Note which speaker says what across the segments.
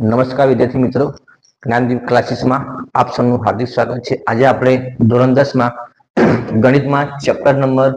Speaker 1: નમસ્કાર વિદ્યાર્થી મિત્રો, જ્ઞાનદીપ ક્લાસીસમાં આપ સૌનું હાર્દિક સ્વાગત છે। આજે આપણે ધોરણ 10 માં ગણિતમાં ચેપ્ટર નંબર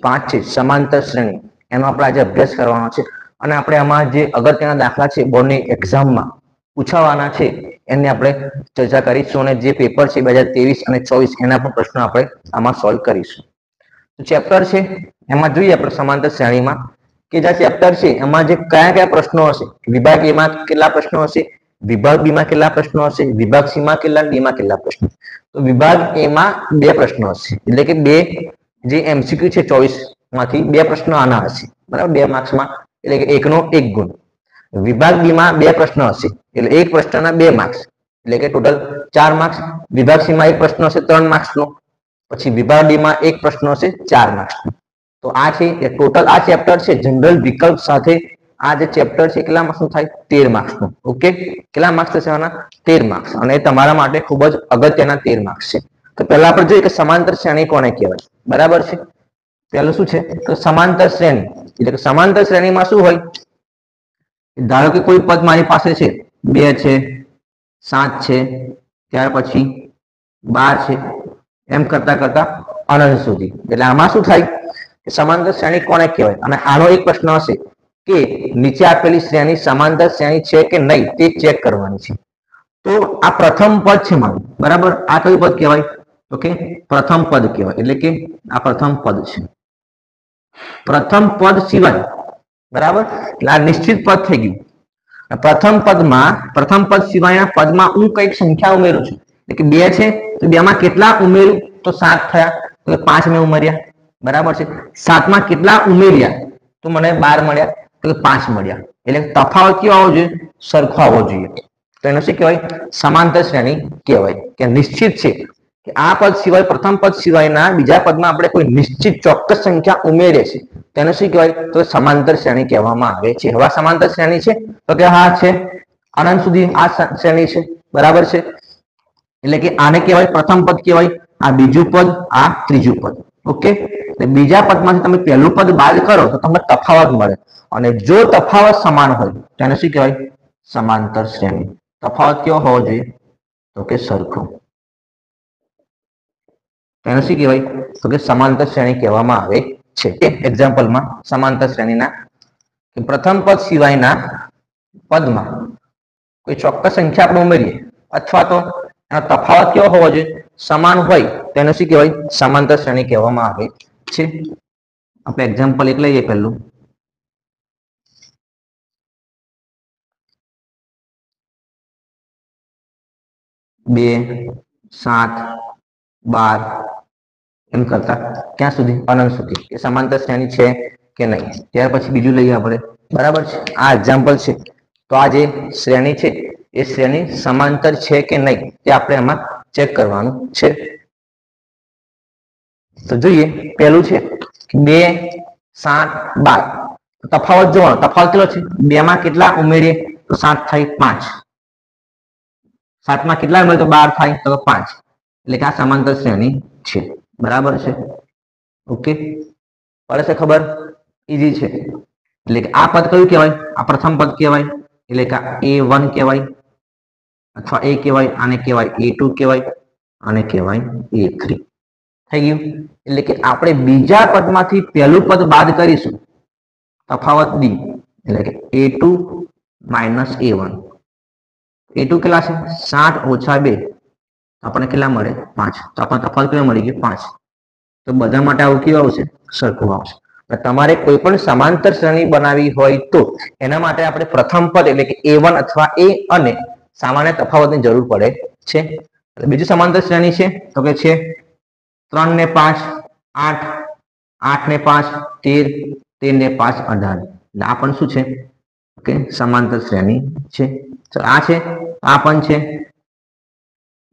Speaker 1: 5 છે સમાંતર શ્રેણી, એનો આપણે આજે અભ્યાસ કરવાનો છે અને આપણે આમાં જે અગત્યના દાખલા છે બોર્ડની એક્ઝામમાં પૂછાવાના છે એની આપણે ચર્ચા કરીશું અને જે પેપર છે 2023 અને 24 એના પણ પ્રશ્નો આપણે આમાં સોલ્વ કરીશું। તો ચેપ્ટર છે એમાં જોઈએ આપણે સમાંતર શ્રેણીમાં કે જે ચેપ્ટર છે એમાં જે કયા પ્રશ્નો હશે, વિભાગ એ માં કેટલા પ્રશ્નો હશે, વિભાગ બી માં કેટલા પ્રશ્નો હશે, વિભાગ સી માં કેટલા, ડી માં કેટલા પ્રશ્નો। તો વિભાગ એ માં 2 પ્રશ્નો હશે, એટલે કે 2 જે એમસીક્યુ છે 24 માંથી 2 પ્રશ્નો આના હશે, બરાબર, 2 માર્ક્સ માં, એટલે કે 1 નો 1 ગુણ। વિભાગ બી માં 2 પ્રશ્નો હશે, એટલે એક પ્રશ્નના 2 માર્ક્સ, એટલે કે ટોટલ 4 માર્ક્સ। વિભાગ સી માં એક પ્રશ્ન હશે 3 માર્ક્સ નો, પછી વિભાગ ડી માં એક પ્રશ્ન હશે 4 માર્ક્સ નો। તો આ છે એ ટોટલ આ ચેપ્ટર છે જનરલ વિકલ્પ સાથે આ જે ચેપ્ટર છે કેટલા માર્ક્સ નું થાય, 13 માર્ક્સ નું। ઓકે, કેટલા માર્ક્સ થશે આના, 13 માર્ક્સ, અને તમારા માટે ખૂબ જ અગત્યના 13 માર્ક્સ છે। તો પહેલા આપણે જોઈએ કે સમાંતર શ્રેણી કોને કહેવાય, બરાબર છે। પહેલું શું છે તો સમાંતર શ્રેણી, એટલે કે સમાંતર શ્રેણીમાં શું હોય, ધારો કે કોઈ પદ મારી પાસે છે 2 છે, 7 છે, ત્યાર પછી 12 છે, એમ કરતા કરતા અનંત સુધી। એટલે આમાં શું થાય, સમાંતર શ્રેણી કોને કહેવાય, અને આનો એક પ્રશ્ન હશે કે નીચે આપેલી શ્રેણી સમાંતર શ્રેણી છે કે નહીં તે ચેક કરવાની છે। તો આ પ્રથમ પદ છે મારું, બરાબર, આ કયું પદ કહેવાય, તો કે પ્રથમ પદ કહેવાય, એટલે કે આ પ્રથમ પદ છે। પ્રથમ પદ સિવાય, બરાબર, એટલે આ નિશ્ચિત પદ થઈ ગયું। પ્રથમ પદ સિવાયના પદમાં હું કઈક સંખ્યા ઉમેરું છું, એટલે કે 2 છે તો 2 માં કેટલા ઉમેર્યું, તો 7 થયા, તો 5 મેં ઉમેર્યા, બરાબર છે। 7 માં કેટલા ઉમેર્યા, તો મને 12 મળ્યા, તો 5 મળ્યા। એટલે તફાવત કેવો આવવો જોઈએ, સરખો આવવો જોઈએ। તો એને શું કહેવાય, સમાંતર શ્રેણી કહેવાય, કે નિશ્ચિત છે કે આ પદ સિવાય, પ્રથમ પદ સિવાયના બીજા પદમાં આપણે કોઈ નિશ્ચિત ચોક્કસ સંખ્યા ઉમેરે છે, તેને શું કહેવાય, તો સમાંતર શ્રેણી કહેવામાં આવે છે। હવે સમાંતર શ્રેણી છે તો કે હા છે, અનંત સુધી આ શ્રેણી છે, બરાબર છે। એટલે કે આને કહેવાય પ્રથમ પદ કહેવાય, આ બીજું પદ, આ ત્રીજું પદ। ઓકે, એટલે બીજા પદમાંથી તમે પહેલું પદ બાદ કરો તો તમને તફાવત મળે, અને જો તફાવત સમાન હોય તેને શું કહેવાય, સમાંતર શ્રેણી। તફાવત કેવો હોવો જોઈએ, તો કે સરખો, તેને શું કહેવાય, તો કે સમાંતર શ્રેણી કહેવામાં આવે છે। એક્ઝામ્પલમાં સમાંતર શ્રેણીના પ્રથમ પદ સિવાયના પદમાં કોઈ ચોક્કસ સંખ્યા આપણે ઉમેરીએ અથવા તો એનો તફાવત કેવો હોવો જોઈએ, સમાન હોય, તેને શું કહેવાય, સમાંતર શ્રેણી કહેવામાં આવે છે। આપણે એક્ઝામ્પલ એક લઈએ, પહેલું 2, 7, 12 એમ કરતા ક્યાં સુધી, અનંત સુધી, એ સમાંતર શ્રેણી છે કે નહીં। ત્યાર પછી બીજું લઈએ આપણે, બરાબર છે, આ એક્ઝામ્પલ છે। તો આ જે શ્રેણી છે એ શ્રેણી સમાંતર છે કે નહીં તે આપણે એમાં ચેક કરવાનું છે। તો જોઈએ, પહેલું છે 2, 7, 12, તફાવત જોવાનો, તફાવત કેટલો છે, 2 માં કેટલા ઉમેરીએ તો 7 થાય 5, 7 માં કેટલા ઉમેરીએ તો 12 થાય, તો 5, એટલે કે આ સમાંતર શ્રેણી છે, બરાબર છે। ઓકે, પડે છે ખબર, ઈઝી છે। એટલે કે આ પદ કયું કહેવાય, આ પ્રથમ પદ કહેવાય, એટલે કે A1 કહેવાય, અથવા એ કહેવાય, આને કહેવાય A2 કહેવાય, આને કહેવાય A3, થઈ ગયું। એટલે કે આપણે બીજા પદમાંથી પહેલું પદ બાદ કરીશું, તફાવત ડી, એટલે કે A2 માઇનસ A1, A2 કેટલા છે, 7 ઓછા 2, આપણને કેટલા મળે, 5, તો આપણને તફાવત કેટલો મળી ગયો, 5। તો બધા માટે આવું કેવું આવશે, સરખું આવશે। તમારે કોઈ પણ સમાંતર શ્રેણી બનાવવી હોય તો એના માટે આપણે પ્રથમ પદ એટલે કે A1 અથવા A અને સામાન્ય તફાવતની જરૂર પડે છે। બીજું સમાંતર શ્રેણી છે તો કે છે 3 ને 5 8, 8 ને 5 13, 13 ને 5 18, એટલે આ પણ શું છે, ઓકે, સમાંતર શ્રેણી છે। તો આ છે, આ પણ છે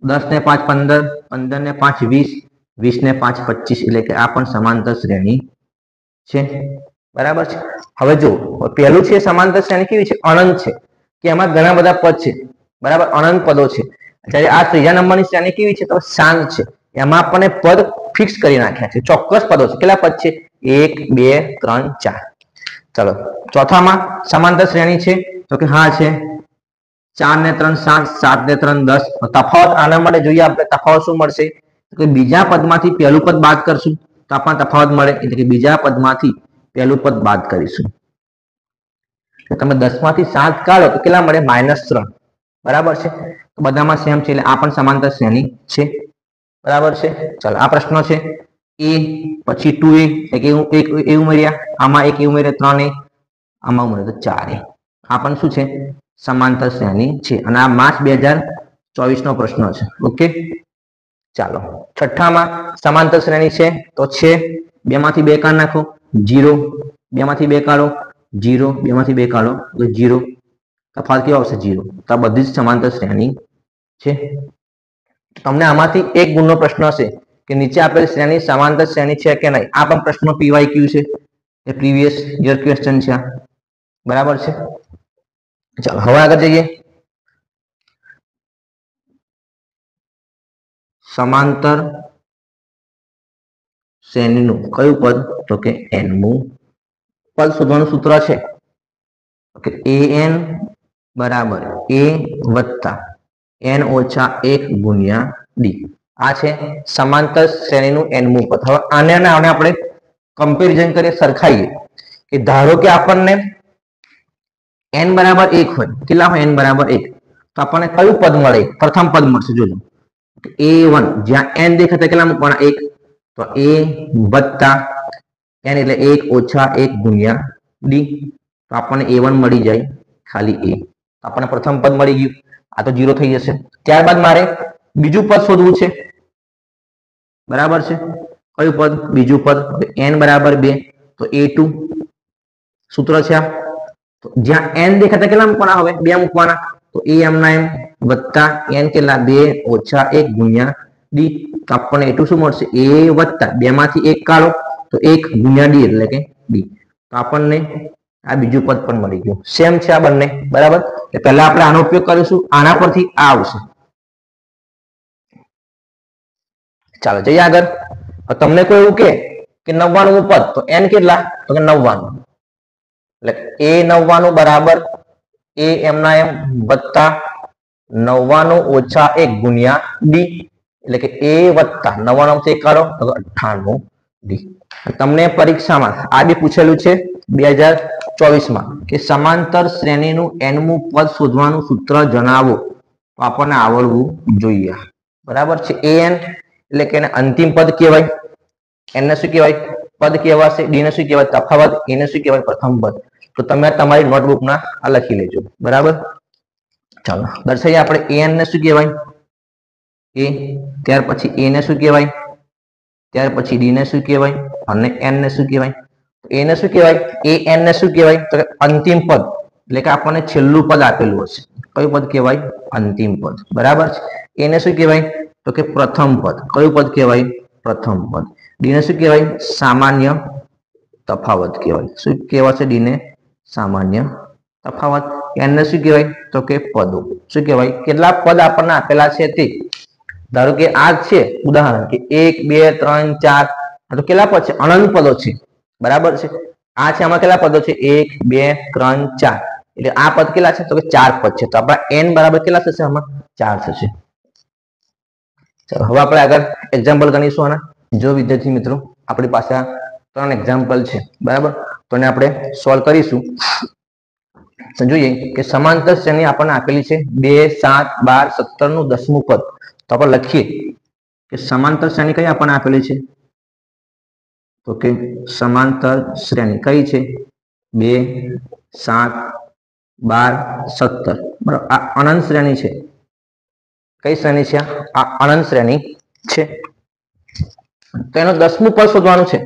Speaker 1: 10 ને 5 15, 15 ને 5 20, 20 ને 5 25, એટલે કે આ પણ સમાંતર શ્રેણી છે, બરાબર છે। હવે જો પહેલું છે સમાંતર શ્રેણી કેવી છે, અનંત છે, કે એમાં ઘણા બધા પદ છે, બરાબર, અનંત પદો છે। જ્યારે આ ત્રીજા નંબરની શ્રેણી કેવી છે, તો શાંત છે, એમાં આપણને પદ ફિક્સ કરી નાખ્યા છે, ચોક્કસ પદો છે। કેટલા પદ છે, 1 2 3 4। ચલો ચોથામાં સમાંતર શ્રેણી છે તો કે હા છે 4 ને 3 7, 7 ને 3 10. તફાવત આના માટે જોઈએ આપણે તફાવત શું મળશે તો બીજા પદમાંથી પહેલું પદ બાદ કરશું તો આપણને તફાવત મળે એટલે કે બીજા પદમાંથી પહેલું પદ બાદ કરીશું તો તમે 10 માંથી 7 કાઢો તો કેટલા મળે -3 બરાબર છે તો બધામાં સેમ છે એટલે આ પણ સમાંતર શ્રેણી છે બરાબર છે ચાલો આ પ્રશ્ન છે a પછી 2a એક એ ઉમેર્યા આમાં એક એ ઉમેર્યા 3a આમાં ઉમેર્યા તો 4a આ પણ શું છે સમાંતર શ્રેણી છે અને આ માર્ચ 2024 નો પ્રશ્ન છે ઓકે ચાલો છઠ્ઠામાં સમાંતર શ્રેણી છે તો છે 2 માંથી 2 કાઢ નાખો 0 2 માંથી 2 કાઢો 0 2 માંથી 2 કાઢો તો 0 તફાવત કેવો આવશે 0 તો આ બધી જ સમાંતર શ્રેણી છે તમને આમાંથી એક ગુણનો પ્રશ્ન હશે કે નીચે આપેલ શ્રેણી સમાંતર શ્રેણી છે કે નહીં આ પણ પ્રશ્ન PYQ છે એ પ્રીવિયસ યર ક્વેશ્ચન છે બરાબર છે ચાલો હવે આગળ જઈએ સમાંતર શ્રેણીનું કયું પદ તો કે nમું પદ શોધવાનું સૂત્ર છે કે an બરાબર a વત્તા n ઓછા 1 ગુણ્યા d આ છે સમાંતર શ્રેણીનું nમું પદ હવે આને આપણે કમ્પેરિઝન કરીએ સરખાઈએ કે ધારો કે આપણને n બરાબર 1 હોય કેટલા હોય n બરાબર 1 તો આપણને કયું પદ મળે પ્રથમ પદ મળશે જોજો a1 જ્યાં n દેખાતા કેટલા મૂકવાના 1 તો a વત્તા n એટલે 1 ઓછા 1 ગુણ્યા d તો આપણને a1 મળી જાય ખાલી a આપણને પ્રથમ પદ મળી ગયું આ તો 0 થઈ જશે ત્યારબાદ મારે બીજું પદ શોધવું છે બરાબર છે કયું પદ બીજું પદ n બરાબર 2 તો a2 સૂત્ર છે આ તો જ્યાં n દેખાતા કેટલા મૂકવાના હવે 2 મૂકવાના તો a એમના એમ વત્તા n કેટલા 2 ઓછા 1 ગુણ્યા d તો આપણને a2 શું મળશે a વત્તા 2 માંથી 1 કાઢો તો 1 ગુણ્યા d એટલે કે d તો આપણને આ બીજું પદ પણ મળી ગયું સેમ છે આ બંને બરાબર એટલે પહેલા આપણે આનો ઉપયોગ કરીશું આના પરથી આ આવશે ચાલો જઈએ આગળ તમને કોઈ એવું કે 99 પદ તો n કેટલા તો કે 99 એટલે a 99 બરાબર a એમના એમ વત્તા 99 ઓછા 1 ગુણ્યા d એટલે કે a વત્તા 99 થી 1 કાઢો તો 98 d તમને પરીક્ષામાં આ બી પૂછેલું છે 2024 માં કે સમાંતર શ્રેણીનું nમું પદ શોધવાનું સૂત્ર જણાવો તો આપણને આવડવું જોઈએ બરાબર છે an એટલે કે અંતિમ પદ કહેવાય n ને શું કહેવાય પદ કહેવાશે d ને શું કહેવાય તફાવત a ને શું કહેવાય પ્રથમ પદ તો તમે તમારી નોટબુકમાં આ લખી લેજો બરાબર ચાલો દર્શાવીએ આપણે an ને શું કહેવાય a ત્યાર પછી a ને શું કહેવાય ત્યાર પછી d ને શું કહેવાય અને n ને શું કહેવાય a ને શું કહેવાય an ને શું કહેવાય તો અંતિમ પદ એટલે કે આપણને છેલ્લું પદ આપેલું હશે કયું પદ કહેવાય અંતિમ પદ બરાબર છે a ને શું કહેવાય તો કે પ્રથમ પદ કયું પદ કહેવાય પ્રથમ પદ d ને શું કહેવાય સામાન્ય તફાવત કહેવાય શું કહેવાશે d ને સામાન્ય તફાવત n ને શું કહેવાય તો કે પદો શું કહેવાય કેટલા પદ આપણને આપેલા છે તે ધારો કે આ છે ઉદાહરણ કે 1 2 3 4 તો કેટલા પદ છે અનંત પદો છે બરાબર છે આ છે આમાં કેટલા પદો છે 1 2 3 4 એટલે આ પદ કેટલા છે તો કે 4 પદ છે તો આપણા n બરાબર કેટલા થશે આમાં 4 થશે ચલો હવે આપણે આગળ એક્ઝામ્પલ ગણીશું આના જો વિદ્યાર્થી મિત્રો આપણી પાસે 3 એક્ઝામ્પલ છે બરાબર તો એને આપણે સોલ્વ કરીશું તો જોઈએ કે સમાંતર શ્રેણી આપણને આપેલી છે 2 7 12 17 નું 10મું પદ તો આપણે લખીએ કે સમાંતર શ્રેણી કઈ આપણને આપેલી છે તો કે સમાંતર શ્રેણી કઈ છે 2 7 12 17 બરાબર આ અનંત શ્રેણી છે કઈ શ્રેણી છે આ અનંત શ્રેણી છે તો એનો 10મું પદ શોધવાનું છે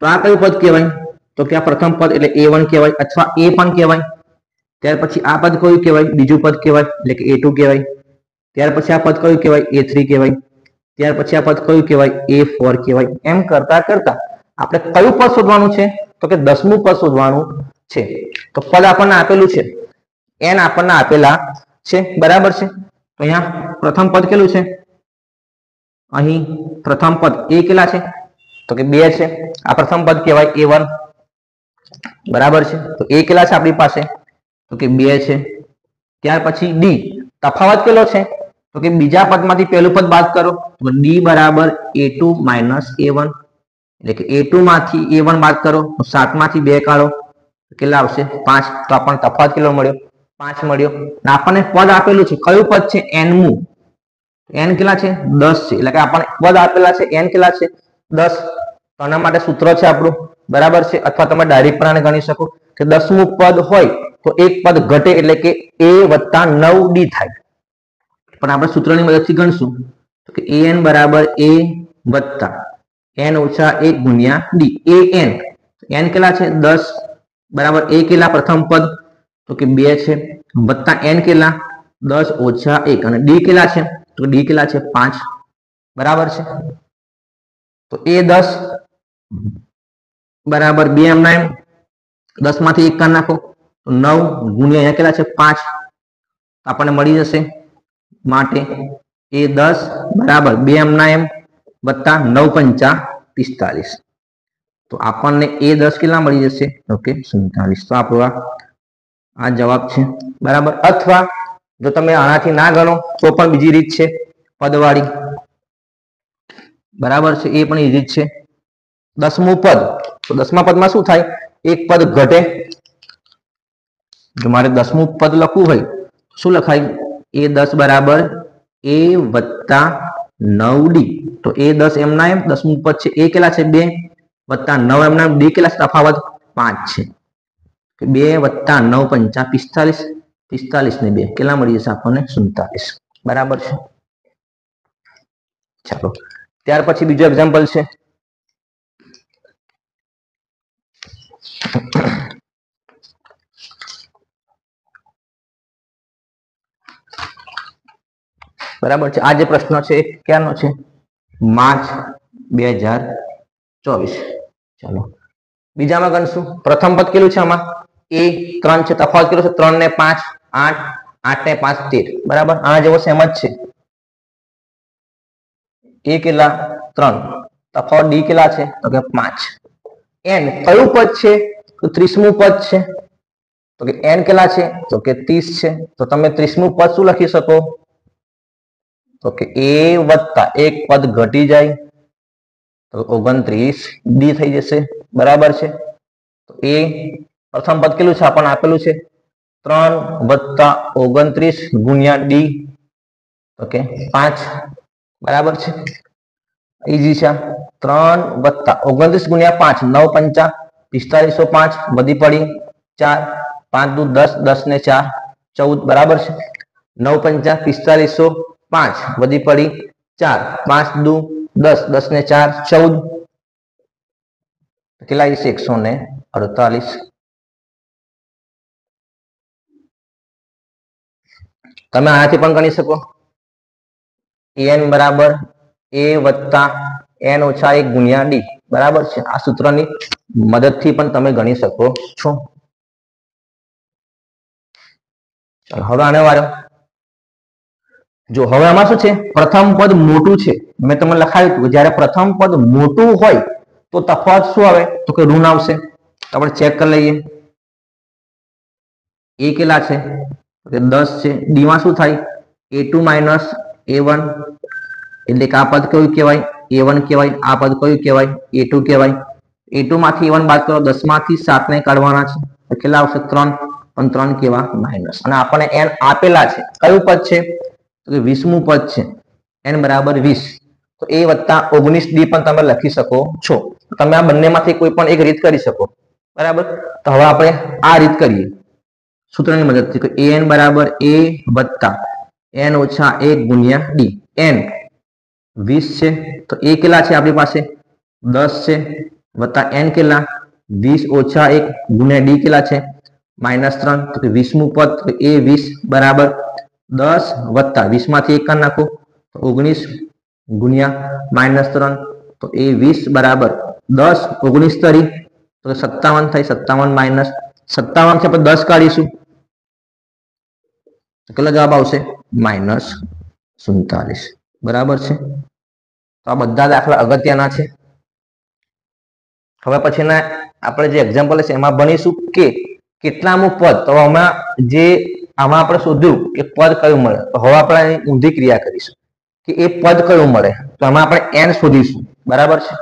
Speaker 1: તો આ કયું પદ કહેવાય તો કે આ પ્રથમ પદ એટલે a1 કહેવાય અથવા a પણ કહેવાય ત્યાર પછી આ પદ કયું કહેવાય બીજું પદ કહેવાય એટલે કે a2 કહેવાય ત્યાર પછી આ પદ કયું કહેવાય a3 કહેવાય ત્યાર પછી આ પદ કયું કહેવાય a4 કહેવાય એમ કરતા કરતા આપણે કયું પદ શોધવાનું છે તો કે 10મું પદ શોધવાનું છે તો પદ આપણને આપેલું છે n આપણને આપેલા છે બરાબર છે તો અહીંયા પ્રથમ પદ કેટલું છે અહીં પ્રથમ પદ a કેટલા છે તો કે 2 છે આ પ્રથમ પદ કહેવાય a1 બરાબર છે તો a કેટલા છે આપણી પાસે તો કે 2 છે ત્યાર પછી ડી, તફાવત કેટલો છે તો કે બીજા પદમાંથી પહેલું પદ બાદ કરો તો ડી બરાબર a2 માઇનસ a1, એટલે કે a2 માંથી a1 બાદ કરો તો 7 માંથી 2 કાઢો કેટલા આવશે 5, તો આપણને તફાવત કેટલો મળ્યો 5 મળ્યો. આપણને પદ આપેલું છે, કયું પદ છે n મુ, n કેટલા છે 10 છે, એટલે કે આપણને પદ આપેલા છે n કેટલા છે 10. તો આના માટે સૂત્ર છે આપણું બરાબર છે, અથવા તમે ડાયરેક્ટ પણ ગણી શકો કે 10મું પદ હોય તો એક પદ ઘટે એટલે કે a વત્તા 9d થાય. પણ આપણે સૂત્રની મદદથી ગણશું તો કે an બરાબર a વત્તા n ઓછા 1 ગુણ્યા d. n કેટલા છે 10 બરાબર a કેટલા પ્રથમ પદ તો કે 2 છે વત્તા n કેટલા 10 ઓછા 1 અને d કેટલા છે તો d કેટલા છે 5 બરાબર છે. તો a 10 બરાબર 2 એમના એમ 10 માંથી 1 કાઢી નાખો તો 9 ગુણ્યા અહીંયા કેટલા છે 5 આપણને મળી જશે. માટે a 10 બરાબર 2 એમના એમ વત્તા 9 પંચા 45, તો આપણને a 10 કેટલા મળી જશે ઓકે 47. તો આપણો આ જવાબ છે બરાબર. અથવા જો તમે આનાથી ના ગણો તો પણ બીજી રીત છે પદવાળી બરાબર છે, એ પણ એ રીત છે. 10મું પદ, તો 10મા પદમાં શું થાય એક પદ ઘટે. જો મારે 10મું પદ લખવું હોય શું લખાય a 10 બરાબર a વત્તા 9d, તો a 10 એમના એમ 10મું પદ છે a કેટલા છે 2 વત્તા 9 એમના d કેટલા તફાવત 5 છે, 2 વત્તા 9 પંચા 45, 45 ને 2 કેટલા મળી જશે આપણને 47 બરાબર છે. ચાલો ત્યાર પછી બીજો એક્ઝામ્પલ છે બરાબર છે. આ જે પ્રશ્ન છે એ ક્યાંનો છે માર્ચ 2024. ચાલો બીજામાં ગણશું. પ્રથમ પદ કેટલું છે આમાં a 3 છે, તફાવત કેટલો છે 3 ને 5 8, 8 ને 5 13 બરાબર. આના જેવો સેમ જ છે. a કેટલા 3, તફાવત d કેટલા છે તો કે 5. n કયું પદ છે તો 30મું પદ છે, તો કે n કેટલા છે તો કે 30 છે. તો તમે 30મું પદ શું લખી શકો તો કે a વત્તા એક પદ ઘટી જાય તો 29d થઈ જશે બરાબર છે. તો a પ્રથમ પદ કેટલું છે આપણને આપેલું છે 3 વત્તા 29 ગુણ્યા d તો કે 5 બરાબર છે. ઈઝી છે. 3 વત્તા 29 ગુણ્યા 5 9 પંચા 4505 વધી પડી 4 5 દુ 10 10 ને 4 14 બરાબર છે. 9 પંચા 4505 વધી પડી 4 5 દુ 10 10 ને 4 14 કેટલા છે 148. તમે આનાથી પણ ગણી શકો an બરાબર a વત્તા n ઓછા 1 ગુણ્યા d બરાબર છે. આ સૂત્રની મદદથી પણ તમે ગણી શકો છો. ચાલો હવે આને વાળો જો હવે આમાં શું છે પ્રથમ પદ મોટું છે. મેં તમને લખાવ્યું હતું જ્યારે પ્રથમ પદ મોટું હોય તો તફાવત શું આવે તો કે ઋણ આવશે. તો આપણે ચેક કરી લઈએ. a કેટલા છે તો કે 10 છે, d માં શું થાય a2 માઇનસ a1, એટલે કે આ પદ કયું કહેવાય a1 કહેવાય, આ પદ કયું કહેવાય a2 કહેવાય. a2 માંથી a1 બાદ કરો 10 માંથી 7 ને કાઢવાના છે તો કેટલા આવશે 3, પણ 3 કેવા માઇનસ. અને આપણને n આપેલા છે કયું પદ છે તો કે 20મું પદ છે n બરાબર 20. તો a વત્તા 19d પણ તમે લખી શકો છો. તમે આ બંનેમાંથી કોઈ પણ એક રીત કરી શકો બરાબર. તો હવે આપણે આ રીત કરીએ સૂત્રની મદદથી કે an બરાબર a વત્તા n ઓછા 1 ગુણ્યા d. n 20 છે તો a કેટલા છે આપણી પાસે 10 છે વત્તા n કેટલા 20 ઓછા 1 ગુણ્યા d કેટલા છે -3. તો કે 20મું પદ તો a 20 બરાબર 10 વત્તા 20 માંથી 1 કાઢી નાખો તો 19 ગુણ્યા -3. તો a 20 બરાબર 10 19 તરી તો 57 થાય, 57 માઇનસ 57 છે આપણે 10 કાઢીશું તો કેટલો જવાબ આવશે -47 બરાબર છે. તો આ બધા દાખલા અગત્યના છે. હવે પછીના આપણે જે એક્ઝામ્પલ છે એમાં ભણીશું કે કેટલામું પદ. તો આમાં જે આમાં આપણે શોધ્યું કે પદ કયું મળે, તો હવે આપણે ઊંધી ક્રિયા કરીશું કે એ પદ કયું મળે, તો આમાં આપણે n શોધીશું, બરાબર છે।